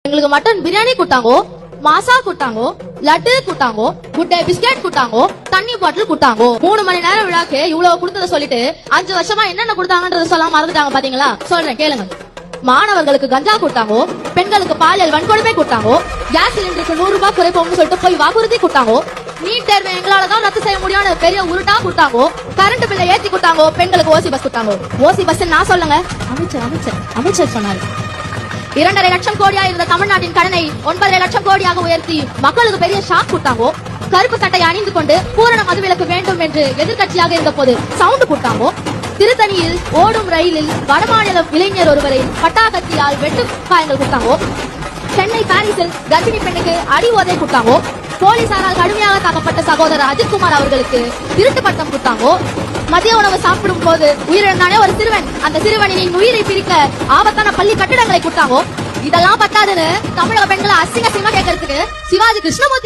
எங்களுக்கு மட்டன் பிரியாணி கொடுத்தாங்கோ, மாசா கொடுத்தாங்கோ, லட்டு கொடுத்தாங்கோ, குட்டை பிஸ்கெட் கொடுத்தாங்கோ, தண்ணி பாட்டில் கொடுத்தாங்கோ. 3 மணி நேரம் விழாக்கு இவ்வளவு கொடுத்தத சொல்லிட்டு 5 வருஷமா என்னென்ன கொடுத்தாங்கன்றத சொல்லாம மறந்துட்டாங்க பாத்தீங்களா? சொல்றேன் கேளுங்க. மாணவர்களுக்கு கஞ்சா கொடுத்தாங்கோ, பெண்களுக்கு பாலியல் வன்கொடுமை கொடுத்தாங்கோ, கேஸ் சிலிண்டருக்கு 100 ரூபாய் குறைப்போம்னு சொல்லிட்டு போய் வாக்குறுதி கொடுத்தாங்கோ, நீட் தேர்வை எங்களாலதான் ரத்து செய்ய முடியாத பெரிய உருட்டா கொடுத்தாங்கோ, கரண்ட் பில்லை ஏத்தி கொடுத்தாங்கோ, பெண்களுக்கு ஓசி பஸ் கொடுத்தாங்கோ. ஓசி பஸ் நான் சொல்லுங்க, அமைச்சர் சொன்னாரு. 2.5 லட்சம் கோடியா இருந்த தமிழ்நாட்டின் கடனை 9.5 லட்சம் கோடியாக உயர்த்தி மக்களுக்கு பெரிய ஷாக் கொடுத்தாங்கோ. கருப்பு சட்டை அணிந்து கொண்டு பூரண மதுவிலக்கு வேண்டும் என்று எதிர்கட்சியாக இருந்த போது சவுண்ட் கொடுத்தாங்கோ. திருத்தணியில் ஓடும் ரயிலில் வடமாநில இளைஞர் ஒருவரை பட்டாக்கத்தியால் வெட்டு காயங்கள் கொடுத்தாங்கோ. சென்னை பாரிஸில் கர்ப்பிணி பெண்ணுக்கு அடி உதை கொடுத்தாங்கோ. போலீசாரால் கடுமையாக தாக்கப்பட்ட சகோதரர் அஜித்குமார் அவர்களுக்கு திருட்டு பட்டம் கொடுத்தாங்கோ. மதிய உணவு சாப்பிடும் போது உயிரிழந்தானே ஒரு சிறுவன், அந்த சிறுவனின் உயிரை பிரிக்க ஆபத்தான பள்ளி கட்டிடங்களை கொடுத்தாங்கோ. இதெல்லாம் பத்தாதுன்னு தமிழக பெண்களை அசிங்க கேட்கறதுக்கு சிவாஜி கிருஷ்ணமூர்த்தி